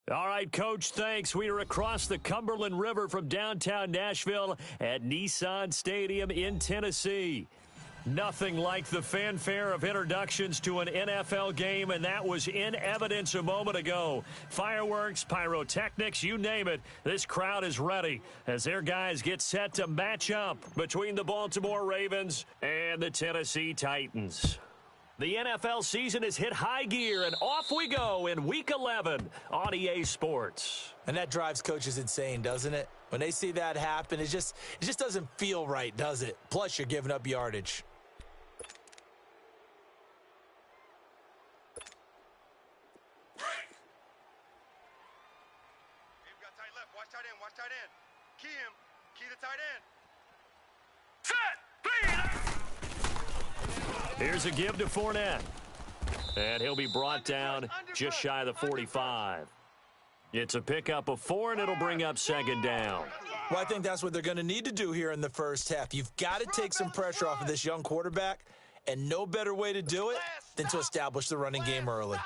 All right, Coach, thanks. We are across the Cumberland River from downtown Nashville at Nissan Stadium in Tennessee. Nothing like the fanfare of introductions to an NFL game, and that was in evidence a moment ago. Fireworks, pyrotechnics, you name it. This crowd is ready as their guys get set to match up between the Baltimore Ravens and the Tennessee Titans. The NFL season has hit high gear, and off we go in Week 11 on EA Sports. And that drives coaches insane, doesn't it? When they see that happen, it just doesn't feel right, does it? Plus, you're giving up yardage. Watch tight end. Key him. Key the tight end. Set. Here's a give to Fournette. And he'll be brought down just shy of the 45. It's a pickup of 4, and it'll bring up second down. Well, I think that's what they're going to need to do here in the first half. You've got to take some pressure off of this young quarterback, and no better way to do it than to establish the running game early.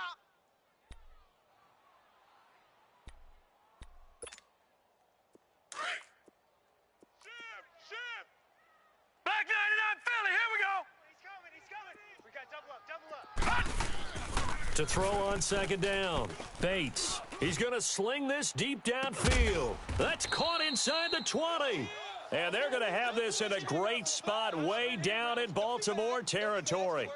To throw on second down. Bates. He's going to sling this deep downfield. That's caught inside the 20. And they're going to have this in a great spot way down in Baltimore territory.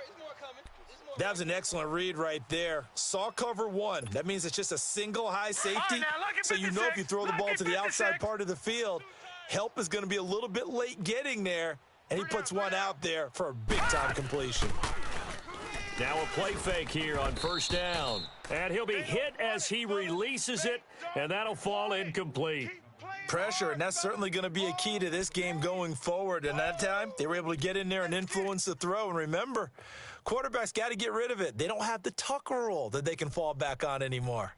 That was an excellent read right there. Saw cover 1. That means it's just a single high safety. So you know if you throw the ball to the outside part of the field, help is going to be a little bit late getting there. And he puts one out there for a big-time completion. Now a play fake here on first down. And he'll be hit as he releases it, and that'll fall incomplete. Pressure, and that's certainly going to be a key to this game going forward. And that time, they were able to get in there and influence the throw. And remember, quarterbacks got to get rid of it. They don't have the Tucker rule that they can fall back on anymore.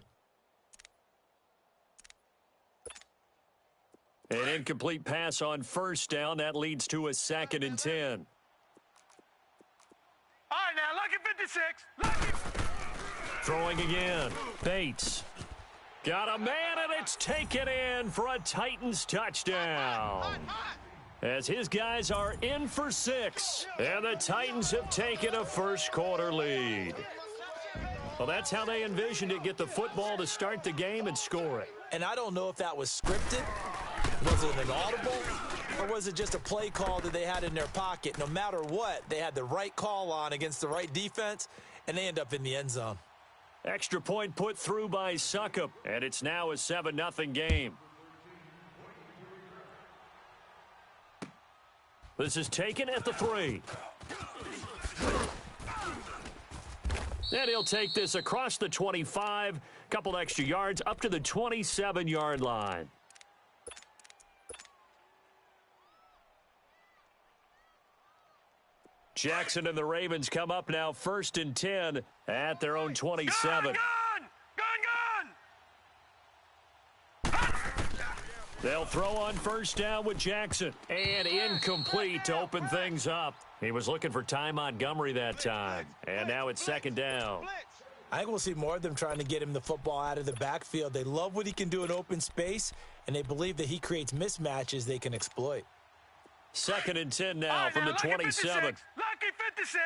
An incomplete pass on first down. That leads to a 2nd and 10. All right, now, lucky 56. Lucky. Throwing again. Bates. Got a man, and it's taken in for a Titans touchdown. As his guys are in for 6, and the Titans have taken a first-quarter lead. Well, that's how they envisioned it, get the football to start the game and score it. And I don't know if that was scripted. Was it an audible? Or was it just a play call that they had in their pocket? No matter what, they had the right call on against the right defense, and they end up in the end zone. Extra point put through by Suckup, and it's now a 7-0 game. This is taken at the 3. And he'll take this across the 25, couple extra yards up to the 27-yard line. Jackson and the Ravens come up now 1st and 10 at their own 27. Gun! They'll throw on first down with Jackson. And incomplete to open things up. He was looking for Ty Montgomery that time. And now it's 2nd down. I think we'll see more of them trying to get him the football out of the backfield. They love what he can do in open space, and they believe that he creates mismatches they can exploit. 2nd and 10 now from the 27. Lucky 56.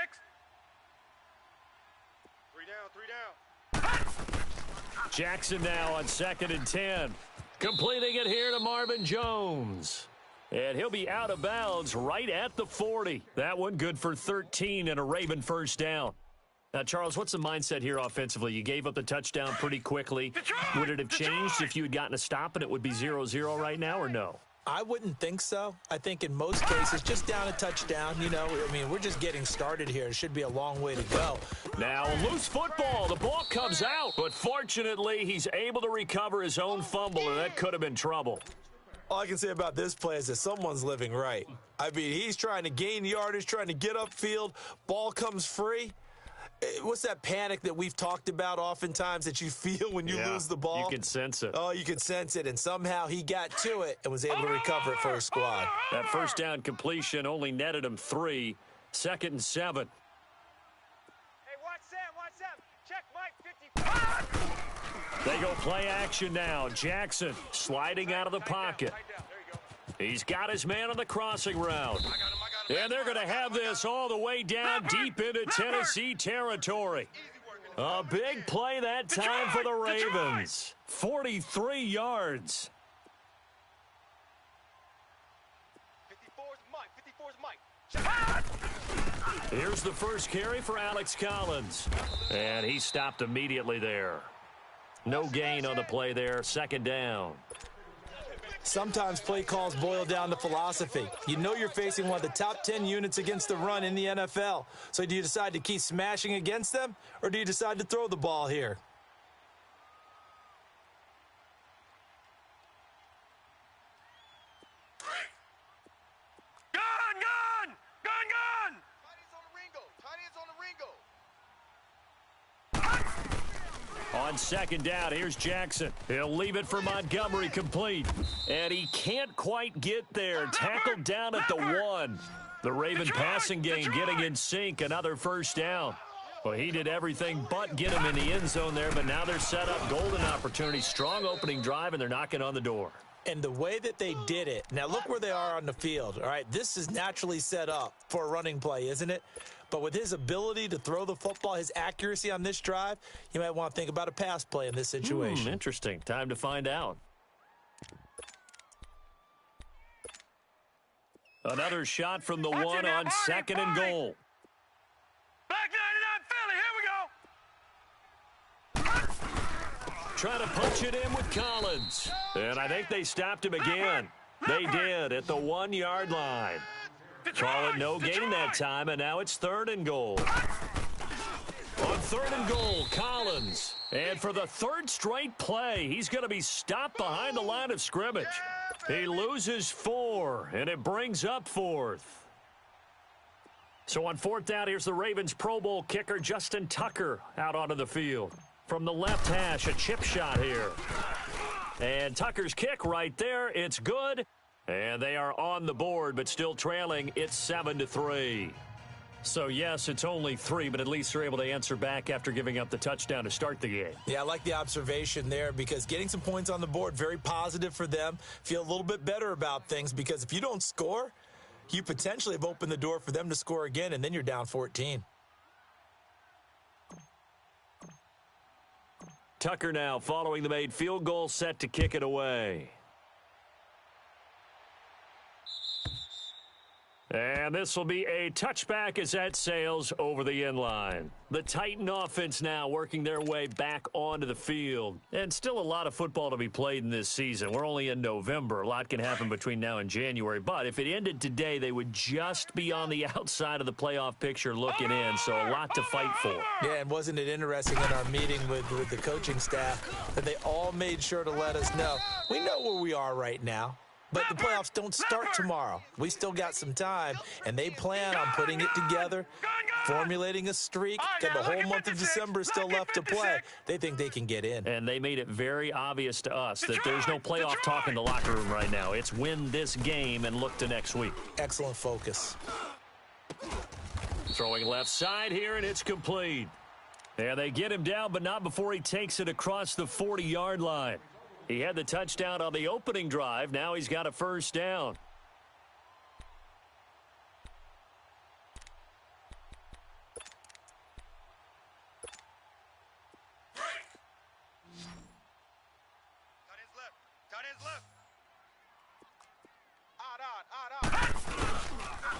Three down. Jackson now on 2nd and 10. Completing it here to Marvin Jones. And he'll be out of bounds right at the 40. That one good for 13 and a Raven first down. Now, Charles, what's the mindset here offensively? You gave up the touchdown pretty quickly. Would it have changed if you had gotten a stop and it would be 0-0 right now, or no? I wouldn't think so. I think in most cases, just down a touchdown, we're just getting started here. It should be a long way to go. Now, a loose football. The ball comes out, but fortunately, he's able to recover his own fumble, and that could have been trouble. All I can say about this play is that someone's living right. I mean, he's trying to gain yardage, trying to get upfield. Ball comes free. What's that panic that we've talked about oftentimes that you feel when you lose the ball? You can sense it. Oh, you can sense it, and somehow he got to it and was able to recover it for his squad. That first down completion only netted him 3. 2nd and 7. Hey, watch Sam. Check Mike, 55. They go play action now. Jackson sliding out of the pocket. He's got his man on the crossing route. And they're going to have this all the way down deep into Tennessee territory. A big play that time for the Ravens. 43 yards. 54's Mike. Here's the first carry for Alex Collins. And he stopped immediately there. No gain on the play there. Second down. Sometimes play calls boil down to philosophy. You know you're facing one of the top 10 units against the run in the NFL. So do you decide to keep smashing against them, or do you decide to throw the ball here? Gun! Tight ends on the Ringo. Tight ends on the Ringo. On second down, here's Jackson. He'll leave it for Montgomery complete. And he can't quite get there. Tackled down at the 1. The Raven passing game getting in sync. Another first down. Well, he did everything but get him in the end zone there, but now they're set up. Golden opportunity. Strong opening drive, and they're knocking on the door. And the way that they did it, now look where they are on the field. All right, this is naturally set up for a running play, isn't it? But with his ability to throw the football, his accuracy on this drive, you might want to think about a pass play in this situation. Interesting. Time to find out. Another shot from the 1 on second and goal. Back 99 Philly. Here we go. Trying to punch it in with Collins. And I think they stopped him again. They did at the 1 yard line. Call it no gain that time, and now it's third and goal. On third and goal, Collins. And for the third straight play, he's going to be stopped behind the line of scrimmage. He loses 4, and it brings up 4th. So on fourth down, here's the Ravens Pro Bowl kicker, Justin Tucker, out onto the field. From the left hash, a chip shot here. And Tucker's kick right there. It's good. And they are on the board, but still trailing. It's 7-3. So, yes, it's only 3, but at least they're able to answer back after giving up the touchdown to start the game. Yeah, I like the observation there because getting some points on the board, very positive for them. Feel a little bit better about things because if you don't score, you potentially have opened the door for them to score again, and then you're down 14. Tucker now following the made field goal, set to kick it away. And this will be a touchback as that sails over the end line. The Titan offense now working their way back onto the field. And still a lot of football to be played in this season. We're only in November. A lot can happen between now and January. But if it ended today, they would just be on the outside of the playoff picture looking in. So a lot to fight for. Yeah, and wasn't it interesting in our meeting with the coaching staff that they all made sure to let us know. We know where we are right now. But the playoffs don't start tomorrow. We still got some time, and they plan on putting it together, formulating a streak, got the whole month of December still left to play. They think they can get in. And they made it very obvious to us that there's no playoff talk in the locker room right now. It's win this game and look to next week. Excellent focus. Throwing left side here, and it's complete. And they get him down, but not before he takes it across the 40-yard line. He had the touchdown on the opening drive. Now he's got a first down. Tight ends left.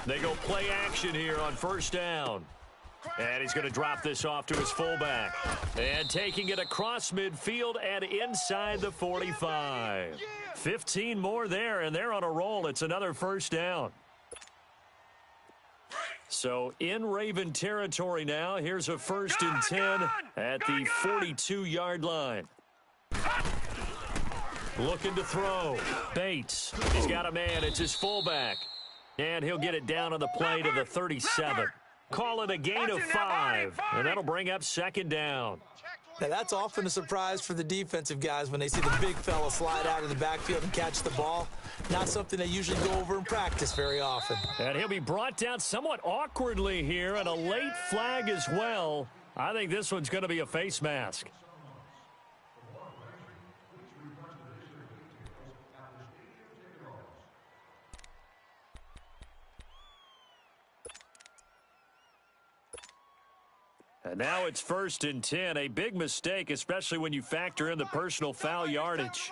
They go play action here on first down. And he's going to drop this off to his fullback. And taking it across midfield and inside the 45. 15 more there, and they're on a roll. It's another first down. So in Raven territory now. Here's a first and 10 at the 42-yard line. Looking to throw. Bates. He's got a man. It's his fullback. And he'll get it down on the play to the 37. Call it a gain of 5, and that'll bring up second down. Now, that's often a surprise for the defensive guys when they see the big fella slide out of the backfield and catch the ball. Not something they usually go over in practice very often. And he'll be brought down somewhat awkwardly here, and a late flag as well. I think this one's going to be a face mask. And now it's 1st and 10. A big mistake, especially when you factor in the personal foul yardage.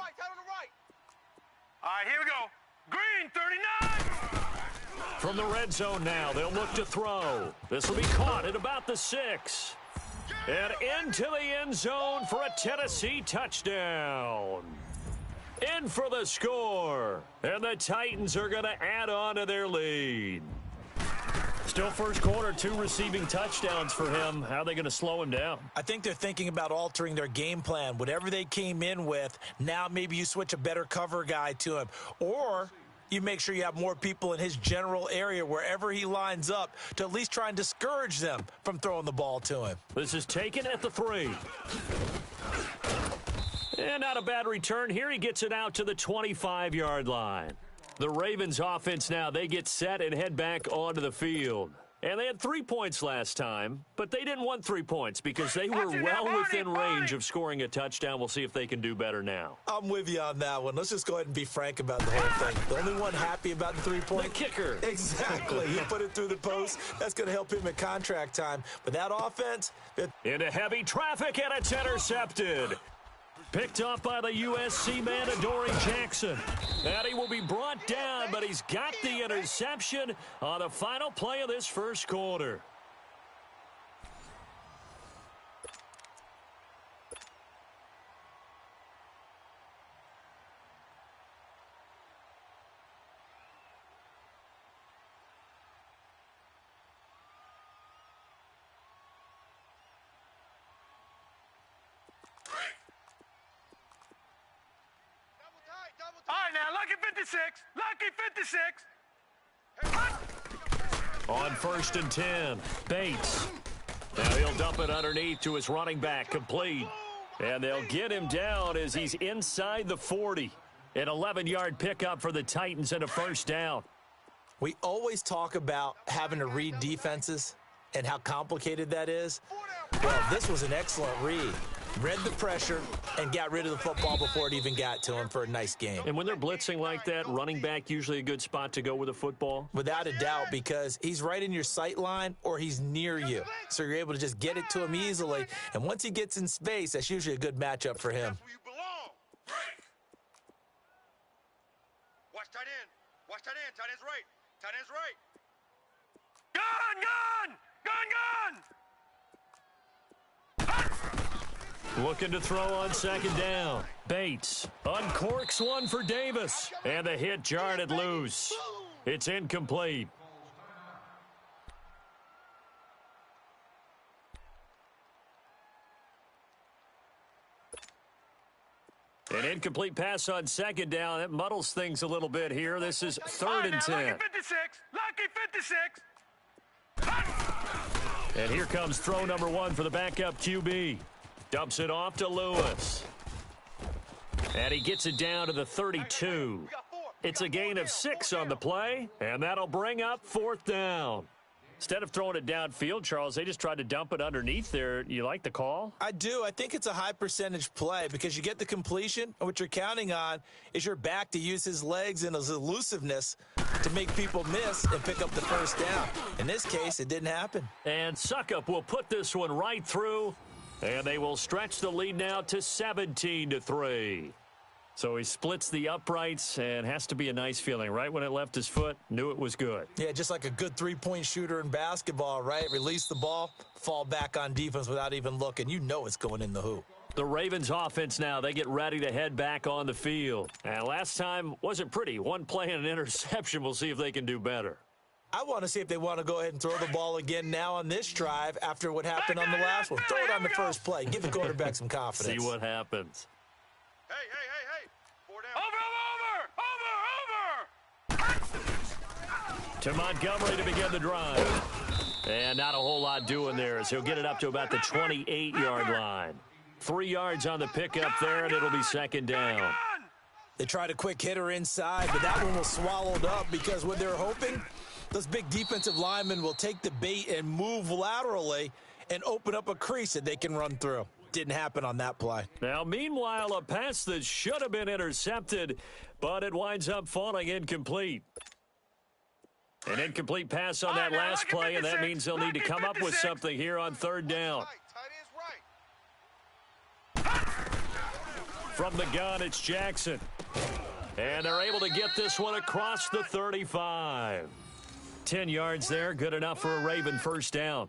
All right, here we go. Green, 39. From the red zone now, they'll look to throw. This will be caught at about the 6. And into the end zone for a Tennessee touchdown. In for the score. And the Titans are going to add on to their lead. Still first quarter, 2 receiving touchdowns for him. How are they going to slow him down? I think they're thinking about altering their game plan. Whatever they came in with, now maybe you switch a better cover guy to him. Or you make sure you have more people in his general area wherever he lines up to at least try and discourage them from throwing the ball to him. This is taken at the 3. And not a bad return here. He gets it out to the 25-yard line. The Ravens offense now, they get set and head back onto the field. And they had 3 points last time, but they didn't want 3 points because they were well within range of scoring a touchdown. We'll see if they can do better now. I'm with you on that one. Let's just go ahead and be frank about the whole thing. The only one happy about the 3-point. The kicker. Exactly. He put it through the post. That's going to help him at contract time. But that offense. Into heavy traffic, and it's intercepted. Picked off by the USC man, Adoree Jackson. And he will be brought down, but he's got the interception on the final play of this first quarter. All right, now, lucky 56. Lucky 56. On 1st and 10, Bates. Now he'll dump it underneath to his running back, complete. And they'll get him down as he's inside the 40. An 11-yard pickup for the Titans and a first down. We always talk about having to read defenses and how complicated that is. Well, this was an excellent read. Read the pressure and got rid of the football before it even got to him for a nice game. And when they're blitzing like that, running back usually a good spot to go with a football? Without a doubt, because he's right in your sight line or he's near you. So you're able to just get it to him easily. And once he gets in space, that's usually a good matchup for him. That's where you belong. Watch tight end. Watch tight end. Tight end's right. Tight end's right. Gun, gun! Gun, gun! Looking to throw on 2nd down. Bates uncorks one for Davis. And the hit jarred it loose. It's incomplete. An incomplete pass on 2nd down. That muddles things a little bit here. This is 3rd and 10. Lucky 56. Lucky 56. And here comes throw number 1 for the backup QB. Dumps it off to Lewis. And he gets it down to the 32. It's a gain of 6 on the play, and that'll bring up 4th down. Instead of throwing it downfield, Charles, they just tried to dump it underneath there. You like the call? I do. I think it's a high percentage play because you get the completion, and what you're counting on is your back to use his legs and his elusiveness to make people miss and pick up the first down. In this case, it didn't happen. And Suckup will put this one right through, and they will stretch the lead now to 17-3. So he splits the uprights and has to be a nice feeling. Right when it left his foot, knew it was good. Yeah, just like a good three-point shooter in basketball, right? Release the ball, fall back on defense without even looking. You know it's going in the hoop. The Ravens offense now, they get ready to head back on the field. And last time wasn't pretty. One play and an interception. We'll see if they can do better. I want to see if they want to go ahead and throw the ball again now on this drive after what happened on the last one. Throw it on the first play. Give the quarterback some confidence. See what happens. Hey. 4 down. Over. To Montgomery to begin the drive. And not a whole lot doing there as he'll get it up to about the 28-yard line. 3 yards on the pickup there, and it'll be 2nd down. They tried a quick hitter inside, but that one was swallowed up because what they're hoping, those big defensive linemen will take the bait and move laterally and open up a crease that they can run through. Didn't happen on that play. Now, meanwhile, a pass that should have been intercepted, but it winds up falling incomplete. An incomplete pass on that last play, and that means they'll need to come up with something here on third down. From the gun, it's Jackson. And they're able to get this one across the 35. 10 yards there, good enough for a Raven first down.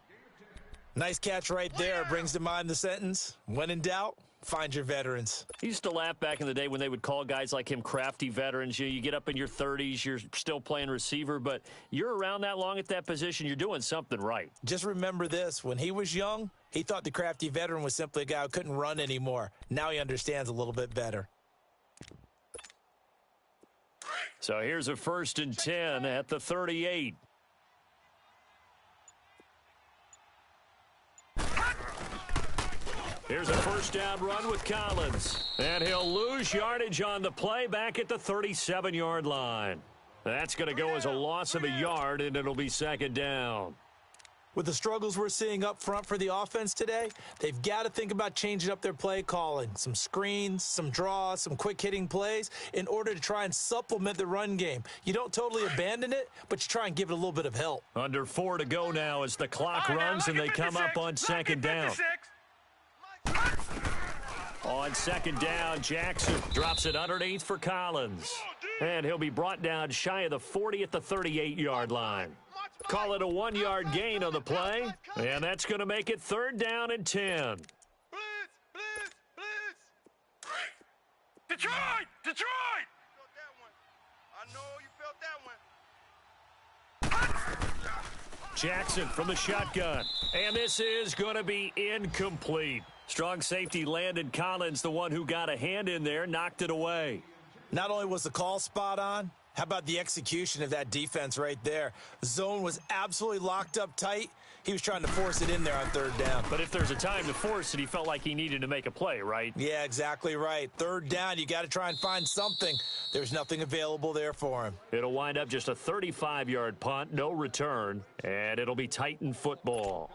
Nice catch right there. Brings to mind the sentence, when in doubt, find your veterans. I used to laugh back in the day when they would call guys like him crafty veterans. You get up in your 30s, you're still playing receiver, but you're around that long at that position, you're doing something right. Just remember this, when he was young, he thought the crafty veteran was simply a guy who couldn't run anymore. Now he understands a little bit better. So here's a 1st and 10 at the 38. Here's a first down run with Collins. And he'll lose yardage on the play back at the 37-yard line. That's going to go as a loss of a yard, and it'll be 2nd down. With the struggles we're seeing up front for the offense today, they've got to think about changing up their play calling. Some screens, some draws, some quick-hitting plays in order to try and supplement the run game. You don't totally abandon it, but you try and give it a little bit of help. Under 4 to go now as the clock runs and they come up on 2nd down. On 2nd down, Jackson drops it underneath for Collins. And he'll be brought down shy of the 40 at the 38-yard line. Call it a 1-yard gain on the play, and that's going to make it 3rd down and 10. Blitz! Detroit! Detroit! I know you felt that one. Jackson from the shotgun, and this is going to be incomplete. Strong safety Landon Collins, the one who got a hand in there, knocked it away. Not only was the call spot on, how about the execution of that defense right there? Zone was absolutely locked up tight. He was trying to force it in there on 3rd down. But if there's a time to force it, he felt like he needed to make a play, right? Yeah, exactly right. 3rd down, you got to try and find something. There's nothing available there for him. It'll wind up just a 35-yard punt, no return, and it'll be Titan football.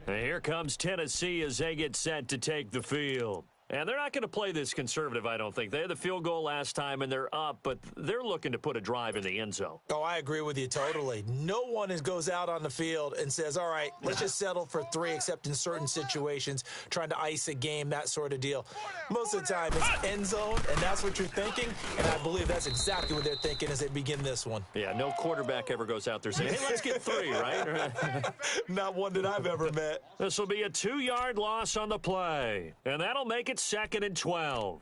And here comes Tennessee as they get set to take the field. And they're not going to play this conservative, I don't think. They had the field goal last time, and they're up, but they're looking to put a drive in the end zone. Oh, I agree with you totally. No one goes out on the field and says, all right, let's just settle for 3, except in certain situations, trying to ice a game, that sort of deal. Most of the time, it's end zone, and that's what you're thinking, and I believe that's exactly what they're thinking as they begin this one. Yeah, no quarterback ever goes out there saying, hey, let's get 3, right? Not one that I've ever met. This will be a 2-yard loss on the play, and that'll make it 2nd and 12.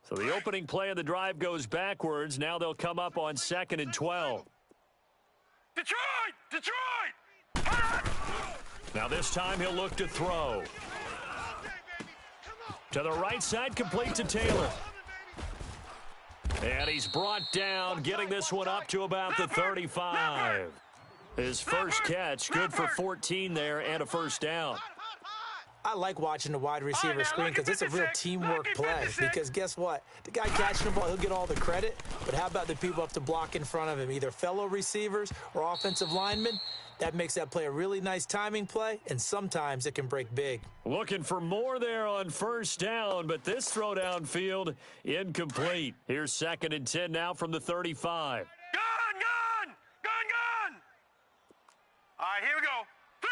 So the opening play of the drive goes backwards. Now they'll come up on 2nd and 12. Detroit! Now this time he'll look to throw. To the right side, complete to Taylor. And he's brought down, getting this one up to about the 35. His first catch, good for 14 there and a 1st down. I like watching the wide receiver screen because it's a real teamwork play. Because guess what? The guy catching the ball, he'll get all the credit. But how about the people up to block in front of him, either fellow receivers or offensive linemen? That makes that play a really nice timing play, and sometimes it can break big. Looking for more there on 1st down, but this throw downfield incomplete. Here's 2nd and 10 now from the 35. All right, here we go. 3-19.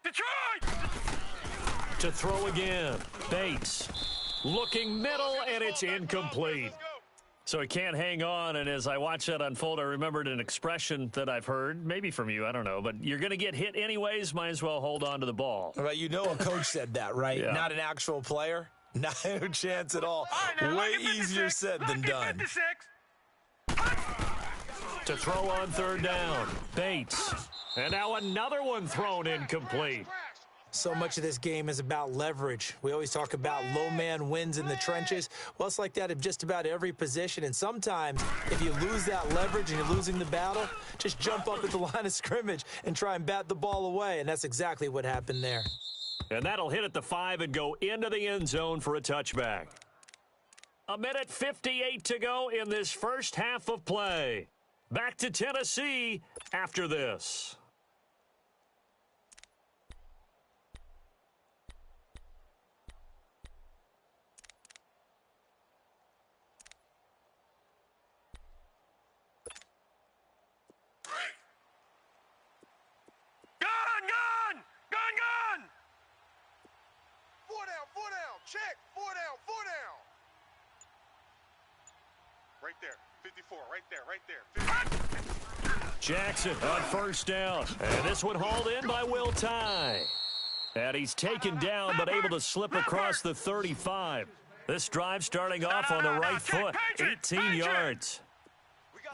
Detroit! To throw again. Bates looking middle, and it's incomplete. So he can't hang on, and as I watch that unfold, I remembered an expression that I've heard, maybe from you, I don't know, but you're going to get hit anyways, might as well hold on to the ball. Right, you know a coach said that, right? Yeah. Not an actual player. Not a chance at all. Way easier said than done. To throw on 3rd down, Bates. And now another one thrown incomplete. So much of this game is about leverage. We always talk about low man wins in the trenches. Well, it's like that in just about every position. And sometimes, if you lose that leverage and you're losing the battle, just jump up at the line of scrimmage and try and bat the ball away. And that's exactly what happened there. And that'll hit at the 5 and go into the end zone for a touchback. 1:58 to go in this first half of play. Back to Tennessee after this. right there. 54, right there, right there. Jackson on first down. And this one hauled in by Will Tye. And he's taken down but able to slip across the 35. This drive starting off on the right foot. 18 yards.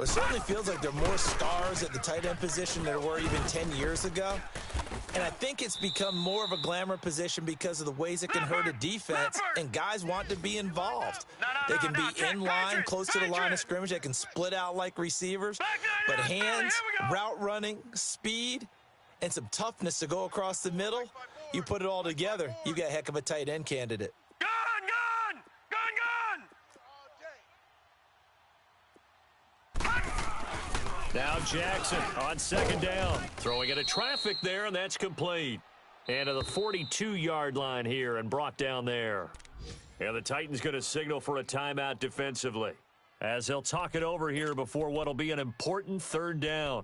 It certainly feels like there are more stars at the tight end position than there were even 10 years ago. And I think it's become more of a glamour position because of the ways it can hurt a defense, and guys want to be involved. They can be in line, close to the line of scrimmage. They can split out like receivers. But hands, route running, speed, and some toughness to go across the middle, you put it all together, you got a heck of a tight end candidate. Now Jackson on second down. Throwing into traffic there, and that's complete. And to the 42-yard line here and brought down there. And the Titans going to signal for a timeout defensively, as they'll talk it over here before what will be an important third down.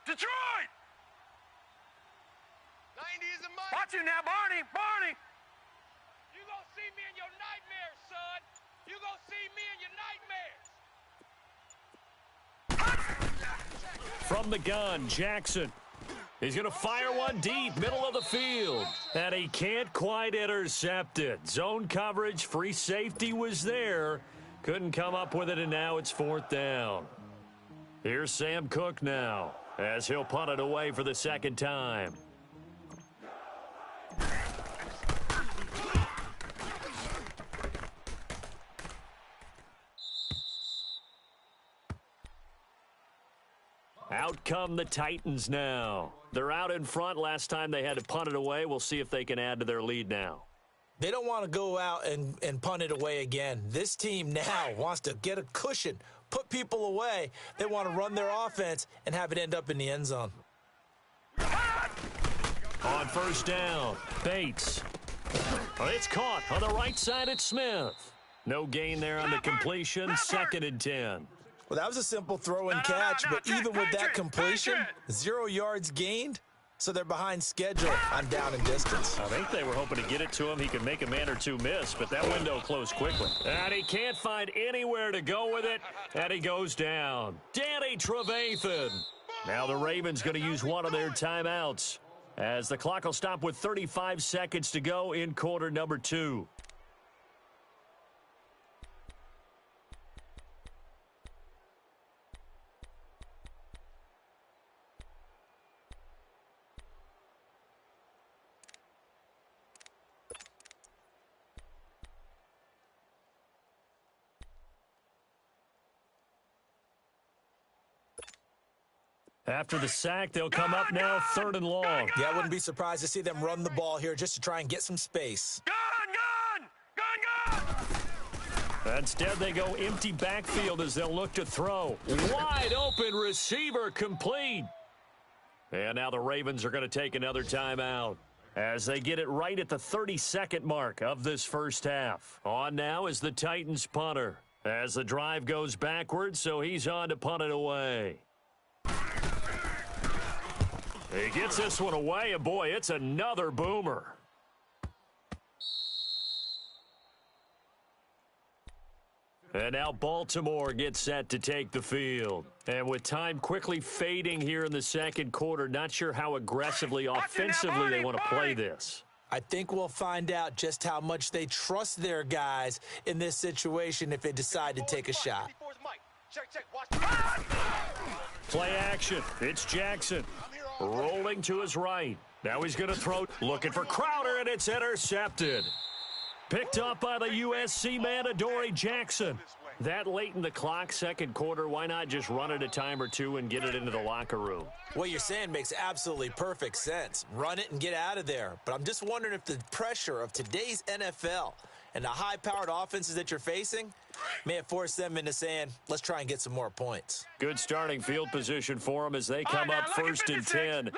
Detroit! 90 is a money. Watch you now, Barney. You gonna see me in your nightmares, son. You gonna see me in your nightmares. From the gun, Jackson. He's going to fire one deep, middle of the field. And he can't quite intercept it. Zone coverage, free safety was there. Couldn't come up with it, and now it's fourth down. Here's Sam Cook now, as he'll punt it away for the second time. Out come the Titans now. They're out in front. Last time they had to punt it away. We'll see if they can add to their lead now. They don't want to go out and punt it away again. This team now wants to get a cushion, put people away. They want to run their offense and have it end up in the end zone. On first down, Bates. It's caught on the right side at Smith. No gain there on the completion, 2nd and 10. Well, that was a simple throw and catch, but even with that completion, 0 yards gained, so they're behind schedule on down and distance. I think they were hoping to get it to him. He could make a man or two miss, but that window closed quickly. And he can't find anywhere to go with it, and he goes down. Danny Trevathan. Now the Ravens going to use one of their timeouts, as the clock will stop with 35 seconds to go in quarter number 2. After the sack, they'll come up now 3rd and long. Yeah, I wouldn't be surprised to see them run the ball here just to try and get some space. Instead, they go empty backfield as they'll look to throw. Wide open receiver complete. And now the Ravens are going to take another timeout as they get it right at the 32nd mark of this first half. On now is the Titans punter as the drive goes backwards, so he's on to punt it away. He gets this one away, and boy, it's another boomer. And now Baltimore gets set to take the field. And with time quickly fading here in the second quarter, not sure how aggressively, offensively they want to play this. I think we'll find out just how much they trust their guys in this situation if they decide to take a shot. Play action. It's Jackson. Rolling to his right. Now he's going to throw. Looking for Crowder, and it's intercepted. Picked up by the USC man, Adoree Jackson. That late in the clock, second quarter, why not just run it a time or two and get it into the locker room? What you're saying makes absolutely perfect sense. Run it and get out of there. But I'm just wondering if the pressure of today's NFL and the high-powered offenses that you're facing may have forced them into saying, let's try and get some more points. Good starting field position for them as they come up 1st and 10.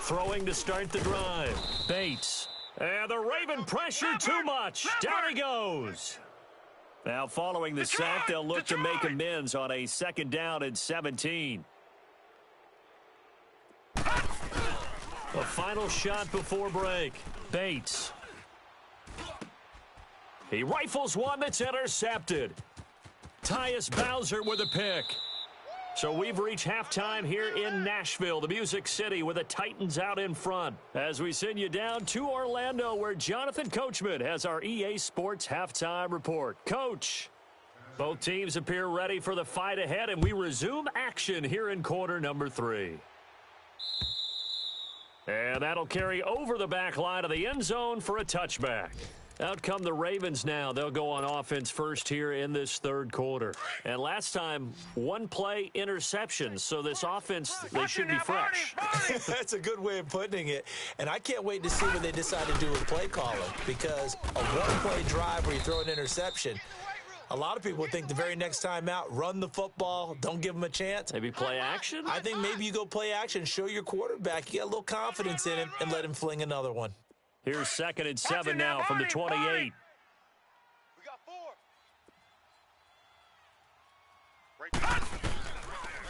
Throwing to start the drive. Bates. And the Raven pressure too much. Down he goes. Now following the sack, they'll look to make amends on a 2nd down and 17. A final shot before break. Bates. He rifles one that's intercepted. Tyus Bowser with a pick. So we've reached halftime here in Nashville, the Music City, with the Titans out in front. As we send you down to Orlando, where Jonathan Coachman has our EA Sports halftime report. Coach, both teams appear ready for the fight ahead, and we resume action here in quarter number 3. And that'll carry over the back line of the end zone for a touchback. Out come the Ravens now. They'll go on offense first here in this 3rd quarter. And last time, 1-play interception. So this offense, they should be fresh. That's a good way of putting it. And I can't wait to see what they decide to do with play calling, because a 1-play drive where you throw an interception, a lot of people think the very next time out, run the football, don't give them a chance. Maybe play action? I think maybe you go play action, show your quarterback, you get a little confidence in him, and let him fling another one. Here's 2nd and 7 now from the 28. We got 4.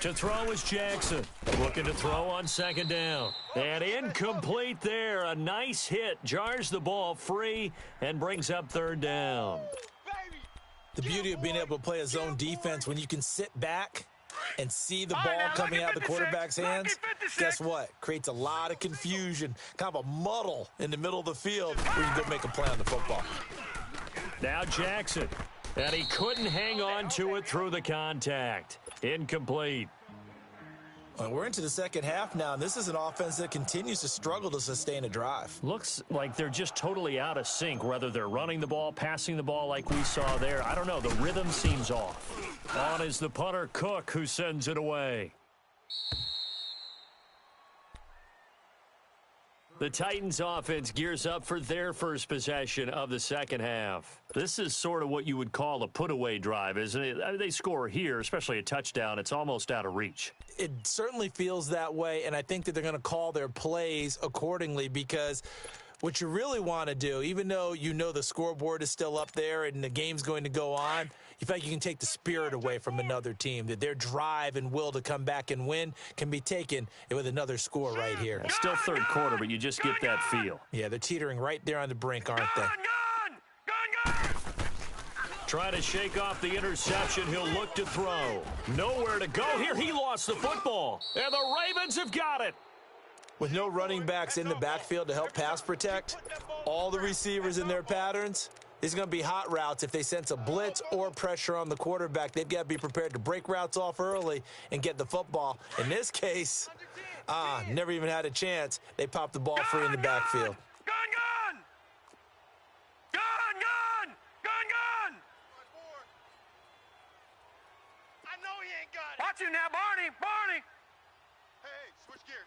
To throw is Jackson. Looking to throw on 2nd down. And incomplete there. A nice hit. Jars the ball free and brings up 3rd down. The beauty of being able to play a zone defense when you can sit back and see the ball coming out of the quarterback's hands, guess what? Creates a lot of confusion, kind of a muddle in the middle of the field where you can go make a play on the football. Now Jackson. And he couldn't hang on to it through the contact. Incomplete. We're into the 2nd half now, and this is an offense that continues to struggle to sustain a drive. Looks like they're just totally out of sync, whether they're running the ball, passing the ball like we saw there. I don't know. The rhythm seems off. On is the punter, Cook, who sends it away. The Titans offense gears up for their first possession of the 2nd half. This is sort of what you would call a put-away drive, isn't it? I mean, they score here, especially a touchdown. It's almost out of reach. It certainly feels that way, and I think that they're going to call their plays accordingly, because what you really want to do, even though you know the scoreboard is still up there and the game's going to go on, you feel like you can take the spirit away from another team, that their drive and will to come back and win can be taken with another score right here. It's still 3rd quarter, but you just get that feel. Yeah, they're teetering right there on the brink, aren't they? Try to shake off the interception. He'll look to throw. Nowhere to go here. He lost the football. And the Ravens have got it. With no running backs in the backfield to help pass protect, all the receivers in their patterns, these are going to be hot routes. If they sense a blitz or pressure on the quarterback, they've got to be prepared to break routes off early and get the football. In this case, never even had a chance. They popped the ball free in the backfield. Watch him now, Barney. Hey, switch gears.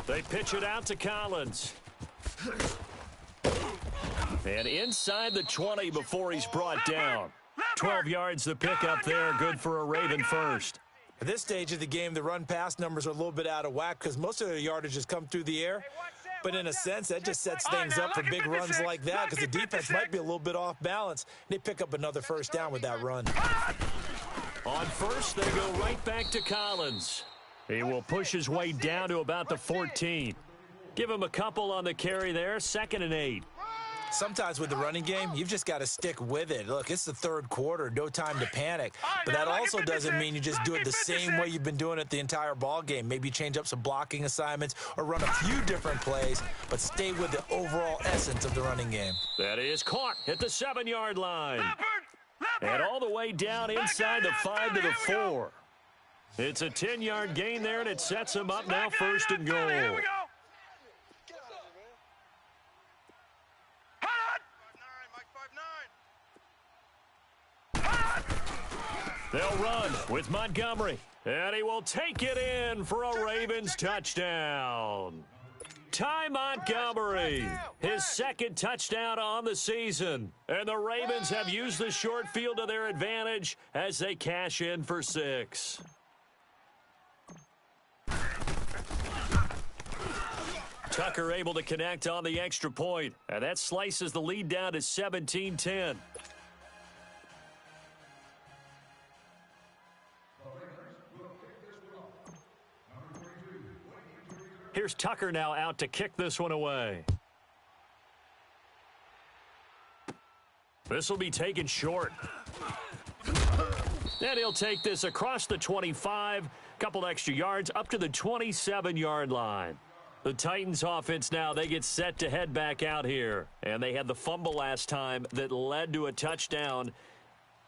They pitch it out to Collins. And inside the 20 before he's brought down. 12 yards the pickup there. Good for a Raven first. At this stage of the game, the run-pass numbers are a little bit out of whack because most of their yardage has come through the air. But in a sense, that just sets things up for big runs like that because the defense might be a little bit off balance. They pick up another 1st down with that run. On first, they go right back to Collins. He will push his way down to about the 14. Give him a couple on the carry there. 2nd and 8. Sometimes with the running game, you've just got to stick with it. Look, it's the 3rd quarter, no time to panic. But that also doesn't mean you just do it the same way you've been doing it the entire ball game. Maybe change up some blocking assignments or run a few different plays, but stay with the overall essence of the running game. That is caught at the 7-yard line. And all the way down inside the 5 to the 4. It's a 10-yard gain there, and it sets him up now 1st and goal. They'll run with Montgomery, and he will take it in for a Ravens touchdown. Ty Montgomery, his second touchdown on the season. And the Ravens have used the short field to their advantage as they cash in for 6. Tucker able to connect on the extra point, and that slices the lead down to 17-10. Here's Tucker now out to kick this one away. This will be taken short. And he'll take this across the 25, couple extra yards up to the 27-yard line. The Titans offense now, they get set to head back out here. And they had the fumble last time that led to a touchdown.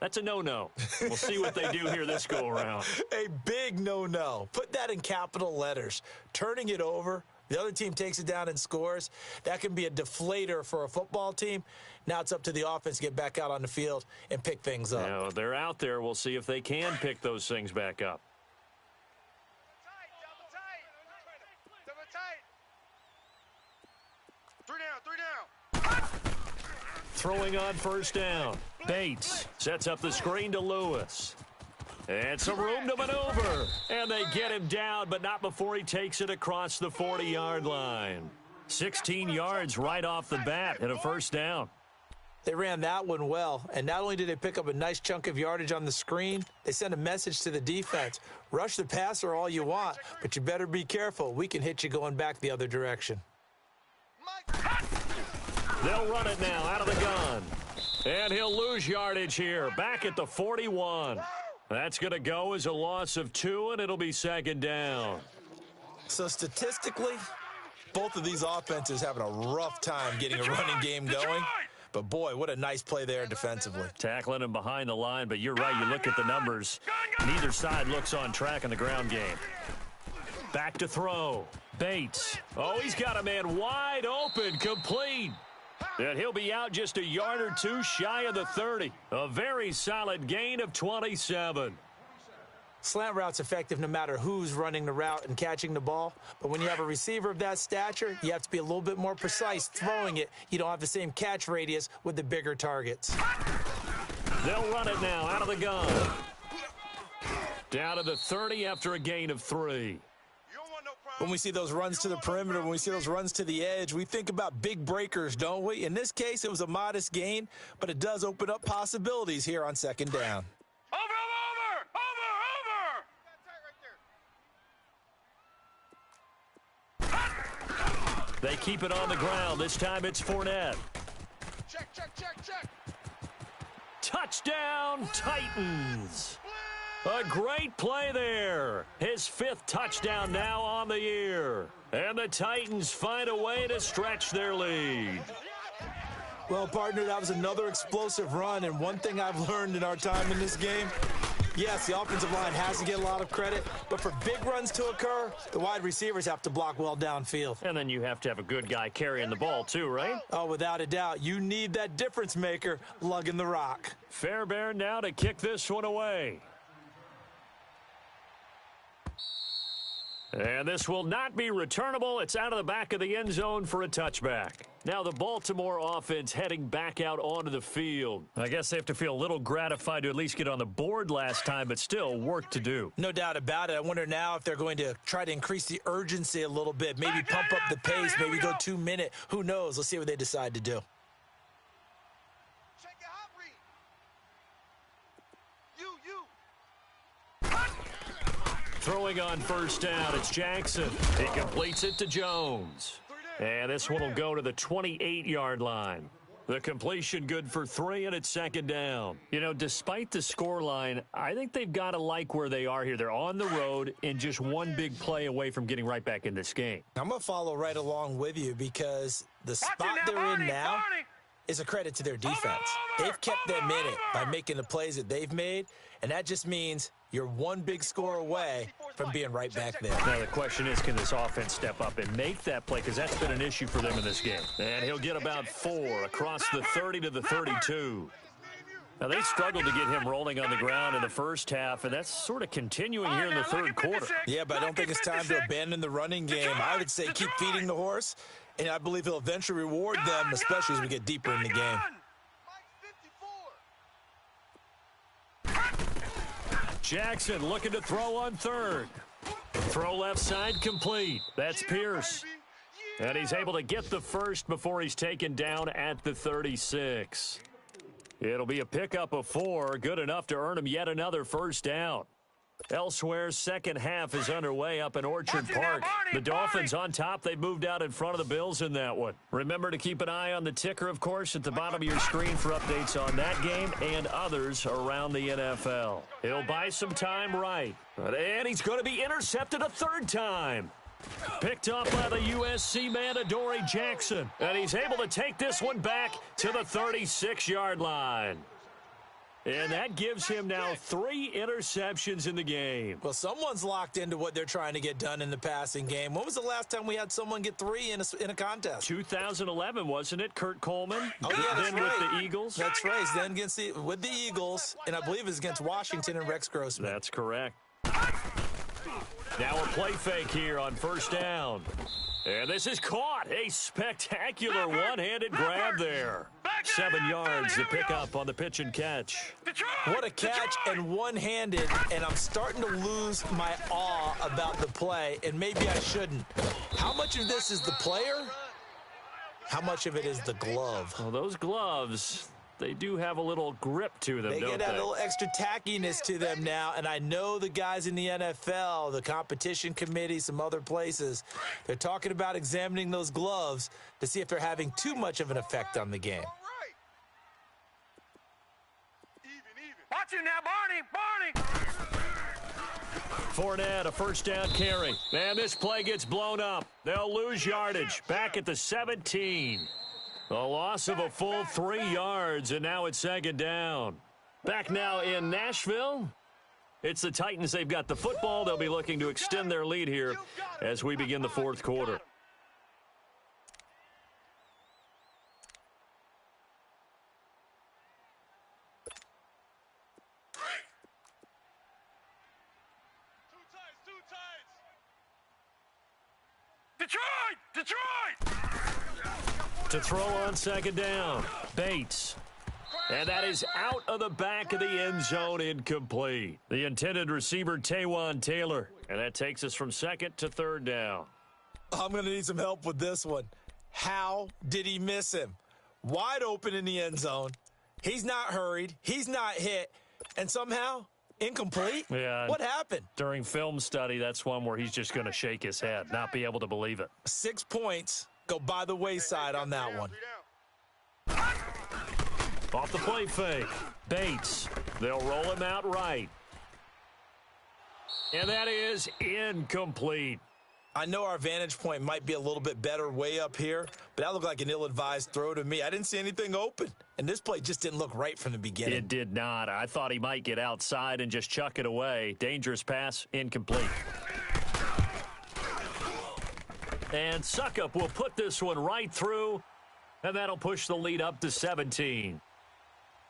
That's a no-no. We'll see what they do here this go-around. A big no-no. Put that in capital letters. Turning it over, the other team takes it down and scores. That can be a deflator for a football team. Now it's up to the offense to get back out on the field and pick things up. Now, they're out there. We'll see if they can pick those things back up. Throwing on first down. Bates sets up the screen to Lewis. And some room to maneuver. And they get him down, but not before he takes it across the 40-yard line. 16 yards right off the bat and a first down. They ran that one well, and not only did they pick up a nice chunk of yardage on the screen, they sent a message to the defense. Rush the passer all you want, but you better be careful. We can hit you going back the other direction. They'll run it now out of the gun. And he'll lose yardage here, back at the 41. That's going to go as a loss of 2, and it'll be second down. So statistically, both of these offenses having a rough time getting a running game going. But, boy, what a nice play there defensively. Tackling him behind the line, but you're right. You look at the numbers. Neither side looks on track in the ground game. Back to throw. Bates. Oh, he's got a man wide open, complete. And he'll be out just a yard or two shy of the 30. A very solid gain of 27. Slant route's effective no matter who's running the route and catching the ball. But when you have a receiver of that stature, you have to be a little bit more precise throwing it. You don't have the same catch radius with the bigger targets. They'll run it now out of the gun. Down to the 30 after a gain of 3. When we see those runs to the perimeter, when we see those runs to the edge, we think about big breakers, don't we? In this case, it was a modest gain, but it does open up possibilities here on second down. They keep it on the ground. This time it's Fournette. Check. Touchdown, Titans. A great play there. His 5th touchdown now on the year. And the Titans find a way to stretch their lead. Well, partner, that was another explosive run. And one thing I've learned in our time in this game, yes, the offensive line has to get a lot of credit. But for big runs to occur, the wide receivers have to block well downfield. And then you have to have a good guy carrying the ball too, right? Oh, without a doubt. You need that difference maker lugging the rock. Fairbairn now to kick this one away. And this will not be returnable. It's out of the back of the end zone for a touchback. Now the Baltimore offense heading back out onto the field. I guess they have to feel a little gratified to at least get on the board last time, but still work to do. No doubt about it. I wonder now if they're going to try to increase the urgency a little bit, maybe pump up the pace, maybe go 2-minute. Who knows? Let's see what they decide to do. Throwing on first down, it's Jackson. He completes it to Jones. And this one will go to the 28-yard line. The completion good for 3, and it's second down. You know, despite the scoreline, I think they've got to like where they are here. They're on the road and just one big play away from getting right back in this game. I'm going to follow right along with you because the spot they're in now is a credit to their defense. They've kept them in it by making the plays that they've made, and that just means you're one big score away from being right back there. Now the question is, can this offense step up and make that play? Because that's been an issue for them in this game. And he'll get about 4 across the 30 to the 32. Now, they struggled to get him rolling on the ground in the first half, and that's sort of continuing here in the third quarter. Yeah, but I don't think it's time to abandon the running game. I would say keep feeding the horse, and I believe he'll eventually reward them, especially as we get deeper in the game. Jackson looking to throw on third. Throw left side complete. That's Pierce. And he's able to get the first before he's taken down at the 36. It'll be a pickup of 4, good enough to earn him yet another first down. Elsewhere, second half is underway up in Orchard Park. The Dolphins on top. They've moved out in front of the Bills in that one. Remember to keep an eye on the ticker, of course, at the bottom of your screen for updates on that game and others around the NFL. He'll buy some time right. And he's going to be intercepted a third time. Picked up by the USC man, Adoree Jackson. And he's able to take this one back to the 36-yard line. And that gives him now 3 interceptions in the game. Well, someone's locked into what they're trying to get done in the passing game. When was the last time we had someone get 3 in a contest? 2011, wasn't it? Kurt Coleman. Oh, yeah, that's then right. With the Eagles. That's right. Then with the Eagles, and I believe it was against Washington and Rex Grossman. That's correct. Now a play fake here on first down. And this is caught. A spectacular one-handed grab there. 7 yards to pick up on the pitch and catch. What a catch and one-handed, and I'm starting to lose my awe about the play, and maybe I shouldn't. How much of this is the player? How much of it is the glove? Well, those gloves, they do have a little grip to them, They don't get they? a little extra tackiness to them now, and I know the guys in the NFL, the competition committee, some other places, they're talking about examining those gloves to see if they're having too much of an effect on the game. Watch it now, Barney! Fournette, a first down carry. Man, this play gets blown up. They'll lose yardage. Back at the 17. A loss of a full 3 yards, and now it's second down. Back now in Nashville. It's the Titans. They've got the football. They'll be looking to extend their lead here as we begin the fourth quarter. Detroit! To throw on second down, Bates. And that is out of the back of the end zone, incomplete. The intended receiver, Taywan Taylor. And that takes us from second to third down. I'm going to need some help with this one. How did he miss him? Wide open in the end zone. He's not hurried. He's not hit. And somehow, incomplete? Yeah. What happened? During film study, that's one where he's just going to shake his head, not be able to believe it. 6 points go by the wayside on that one. Off the play fake, Bates. They'll roll him out right. And that is incomplete. I know our vantage point might be a little bit better way up here, but that looked like an ill-advised throw to me. I didn't see anything open, and this play just didn't look right from the beginning. It did not. I thought he might get outside and just chuck it away. Dangerous pass, incomplete. And Suckup will put this one right through, and that'll push the lead up to 17.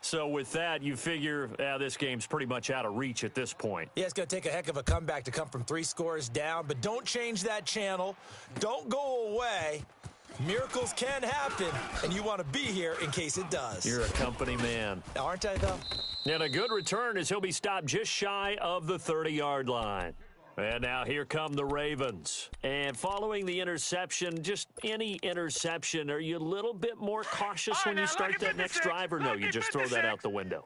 So with that, you figure this game's pretty much out of reach at this point. Yeah, it's going to take a heck of a comeback to come from 3 scores down, but don't change that channel. Don't go away. Miracles can happen, and you want to be here in case it does. You're a company man. Aren't I, though? And a good return as he'll be stopped just shy of the 30-yard line. And now here come the Ravens. And following the interception, just any interception, are you a little bit more cautious when you start that next drive, or no, you just throw that out the window?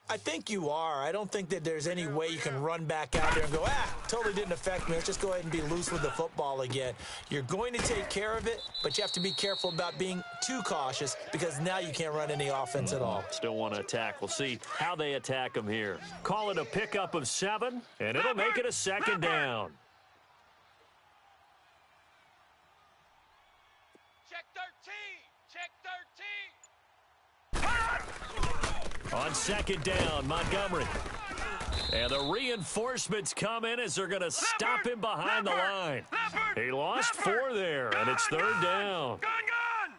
I think you are. I don't think that there's any way you can run back out there and go, totally didn't affect me. Let's just go ahead and be loose with the football again. You're going to take care of it, but you have to be careful about being too cautious because now you can't run any offense at all. Still want to attack. We'll see how they attack him here. Call it a pickup of 7, and it'll make it a second down. Check 13! Check 13! On second down, Montgomery. And the reinforcements come in as they're going to stop him behind the line. He lost 4 there, and it's third down.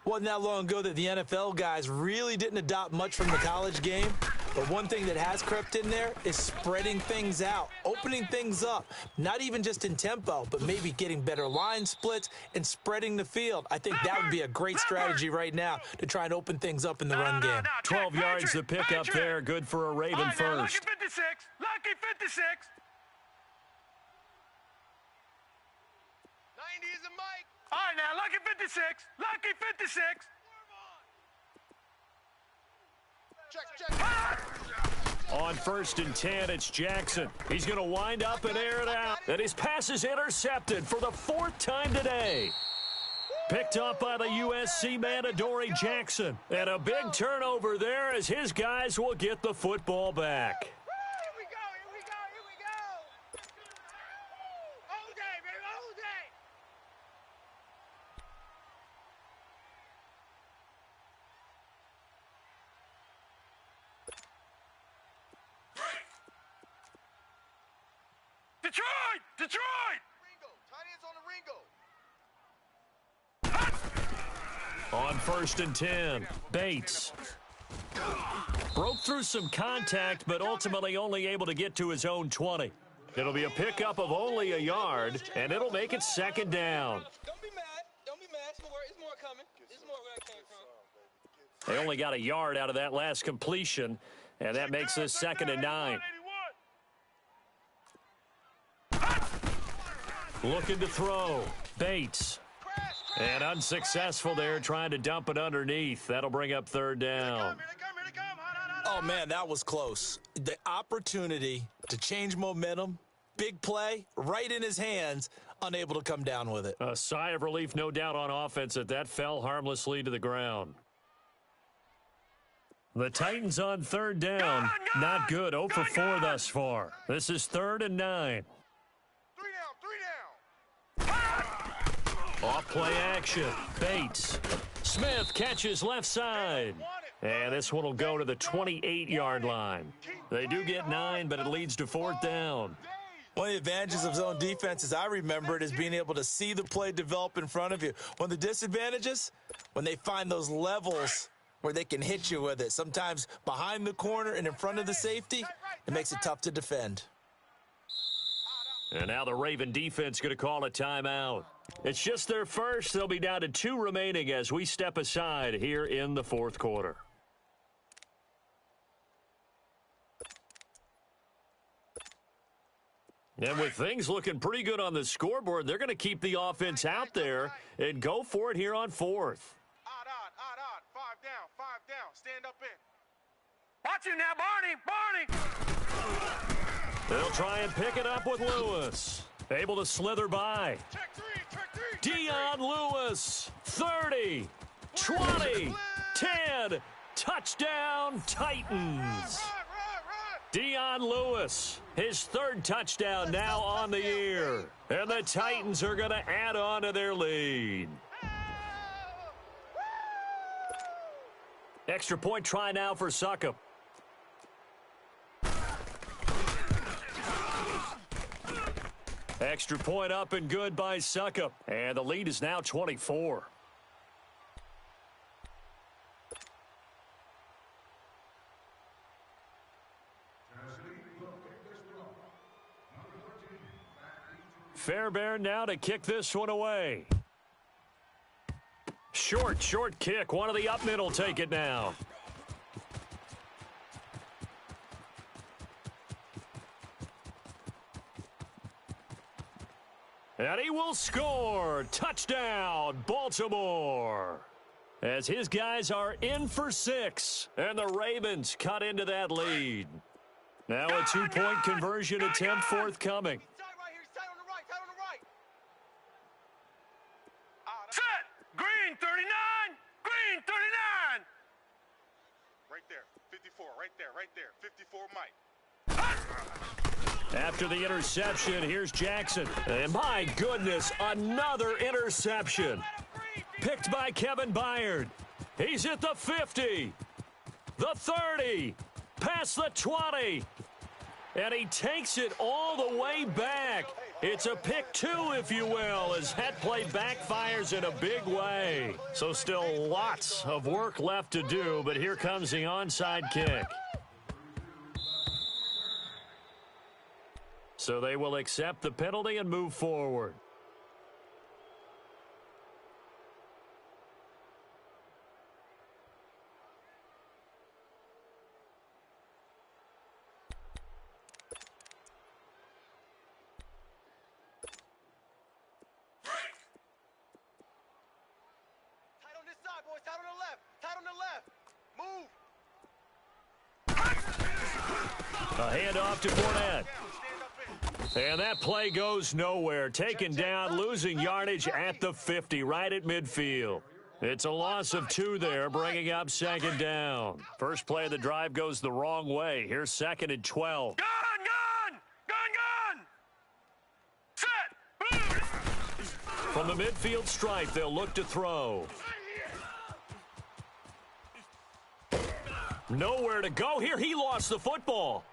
Wasn't that long ago that the NFL guys really didn't adopt much from the college game. But one thing that has crept in there is spreading things out, opening things up, not even just in tempo, but maybe getting better line splits and spreading the field. I think that would be a great strategy right now to try and open things up in the run game. 12 yards to pick up there. Good for a Raven first. Lucky 56. Lucky 56. 90 is a mic. All right, now, lucky 56. Lucky 56. Check. On 1st and 10, it's Jackson. He's going to wind up and air it out. And his pass is intercepted for the 4th time today. Picked up by the USC man, Adoree Jackson. And a big turnover there as his guys will get the football back. Here we go. All day, baby, all day. Detroit! Ringo, tight ends on the Ringo. On 1st and 10, Bates. Broke through some contact, but ultimately only able to get to his own 20. It'll be a pickup of only a yard, and it'll make it 2nd down. Don't be mad. It's more coming. It's more where I came from. They only got a yard out of that last completion, and that makes this 2nd and 9. Looking to throw. Bates. And unsuccessful there, trying to dump it underneath. That'll bring up 3rd down. Oh, man, that was close. The opportunity to change momentum, big play, right in his hands, unable to come down with it. A sigh of relief, no doubt, on offense that fell harmlessly to the ground. The Titans on 3rd down. Not good. 0 for 4 thus far. This is 3rd and 9. Off play action. Bates. Smith catches left side. And this one will go to the 28-yard line. They do get 9, but it leads to 4th down. One of the advantages of zone defense, as I remember it, is being able to see the play develop in front of you. One of the disadvantages, when they find those levels where they can hit you with it. Sometimes behind the corner and in front of the safety, it makes it tough to defend. And now the Raven defense going to call a timeout. It's just their first. They'll be down to 2 remaining as we step aside here in the 4th quarter. And with things looking pretty good on the scoreboard, they're going to keep the offense out there and go for it here on 4th. Odd. 5 down. Stand up in. Watch it now, Barney. They'll try and pick it up with Lewis. Able to slither by. Check three. Dion Lewis, 30, 20, 10, touchdown Titans. Dion Lewis, his 3rd touchdown now on the year. And the Titans are going to add on to their lead. Extra point try now for Succop. Extra point up and good by Succop. And the lead is now 24. Fairbairn now to kick this one away. Short kick. One of the up mid will take it now. And he will score. Touchdown, Baltimore. As his guys are in for 6. And the Ravens cut into that lead. Now a 2-point conversion attempt forthcoming. Set. Green 39. Green 39. Right there. 54. Right there. 54 Mike. After the interception, here's Jackson. And my goodness, another interception. Picked by Kevin Byard. He's at the 50, the 30, past the 20. And he takes it all the way back. It's a pick 2, if you will, as that play backfires in a big way. So still lots of work left to do, but here comes the onside kick. So they will accept the penalty and move forward. Tight on this side, boys. Tight on the left. Tight on the left. Move. A handoff to Fournette. And that play goes nowhere. Taken down, losing yardage at the 50, right at midfield. It's a loss of 2 there, bringing up second down. First play of the drive goes the wrong way. Here's 2nd and 12. Gun! Set! Boom! From the midfield stripe, they'll look to throw. Nowhere to go here. He lost the football.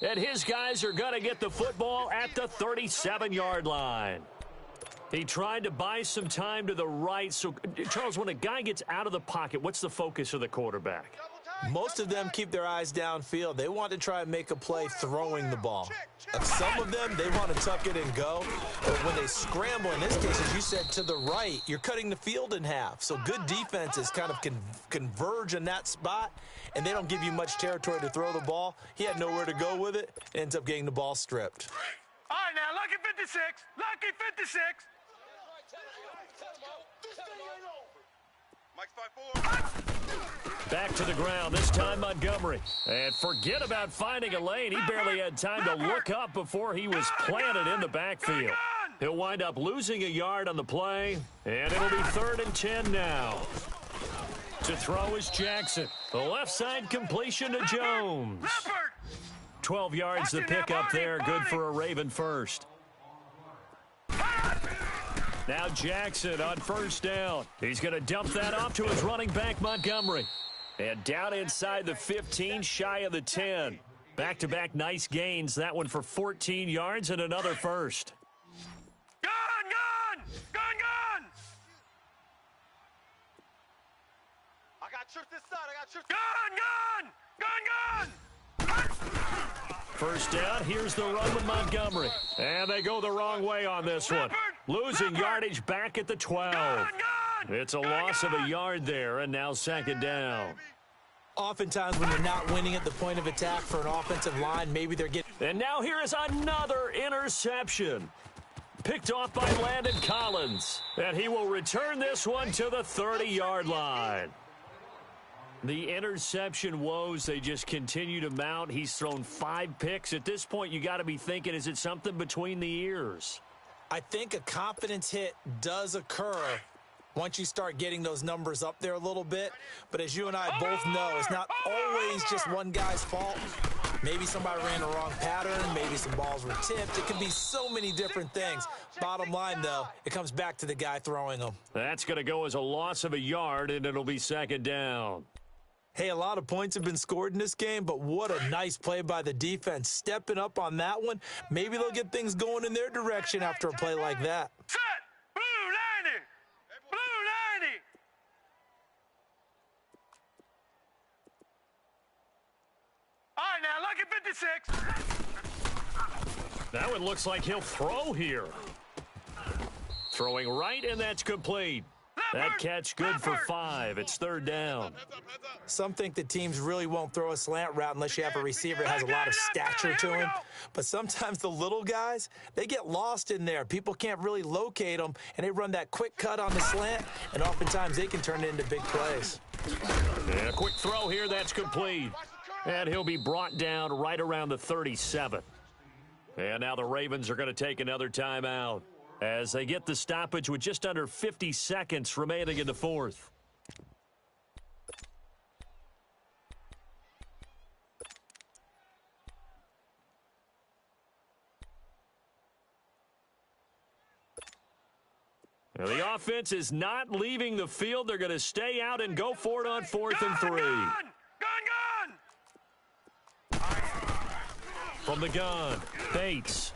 And his guys are going to get the football at the 37-yard line. He tried to buy some time to the right. So, Charles, when a guy gets out of the pocket, what's the focus of the quarterback? Most of them keep their eyes downfield. They want to try and make a play throwing the ball. Some of them, they want to tuck it and go. But when they scramble, in this case, as you said, to the right, you're cutting the field in half. So good defenses kind of converge in that spot, and they don't give you much territory to throw the ball. He had nowhere to go with it, ends up getting the ball stripped. All right, now, lucky 56. Lucky 56. Mike's 5-4. Back to the ground, this time Montgomery. And forget about finding a lane. He barely had time to look up before he was planted in the backfield. He'll wind up losing a yard on the play, and it'll be 3rd and 10 now. To throw is Jackson. The left side completion to Jones. 12 yards the pickup there, good for a Raven first. Now Jackson on first down. He's going to dump that off to his running back, Montgomery. And down inside the 15, shy of the 10. Back-to-back nice gains. That one for 14 yards and another first. Gun! I got trips this side. I got trips. Gun! First down, here's the run with Montgomery. And they go the wrong way on this one. Losing yardage back at the 12. It's a loss of a yard there, and now 2nd down. Oftentimes when you're not winning at the point of attack for an offensive line, maybe they're getting... And now here is another interception. Picked off by Landon Collins. And he will return this one to the 30-yard line. The interception woes, they just continue to mount. He's thrown 5 picks. At this point, you got to be thinking, is it something between the ears? I think a confidence hit does occur once you start getting those numbers up there a little bit. But as you and I both know, it's not always just one guy's fault. Maybe somebody ran the wrong pattern. Maybe some balls were tipped. It can be so many different things. Bottom line, though, it comes back to the guy throwing them. That's going to go as a loss of a yard, and it'll be 2nd down. Hey, a lot of points have been scored in this game, but what a nice play by the defense. Stepping up on that one, maybe they'll get things going in their direction after a play like that. Set! Blue 90! Blue 90! All right, now, lucky 56. That one looks like he'll throw here. Throwing right, and that's complete. That catch good for 5. It's 3rd down. Some think that teams really won't throw a slant route unless you have a receiver that has a lot of stature to him. But sometimes the little guys, they get lost in there. People can't really locate them, and they run that quick cut on the slant, and oftentimes they can turn it into big plays. And a quick throw here, that's complete. And he'll be brought down right around the 37. And now the Ravens are going to take another timeout as they get the stoppage with just under 50 seconds remaining in the 4th. Now the offense is not leaving the field. They're going to stay out and go for it on 4th and 3. From the gun, Bates.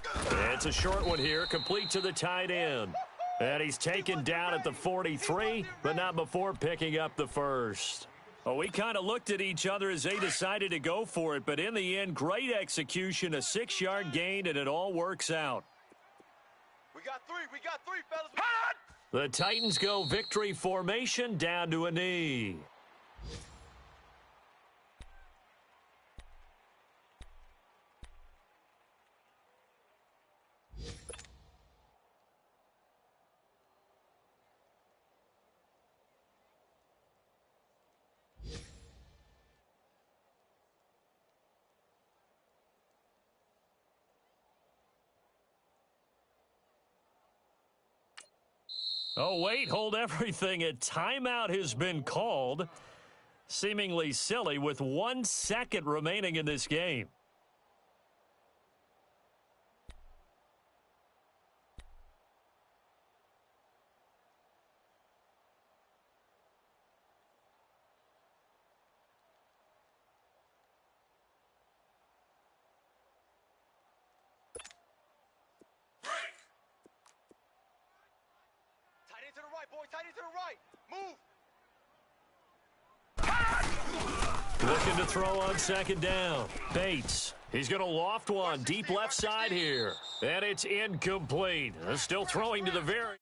It's a short one here, complete to the tight end. And he's taken down at the 43, but not before picking up the first. Well, we kind of looked at each other as they decided to go for it, but in the end, great execution, a 6-yard gain, and it all works out. We got three, fellas. The Titans go victory formation down to a knee. Oh, wait, hold everything. A timeout has been called. Seemingly silly with 1 second remaining in this game. Tight end to the right, boy. Tight end to the right. Move. Looking to throw on second down. Bates. He's going to loft one deep left side here. And it's incomplete. Still throwing to the very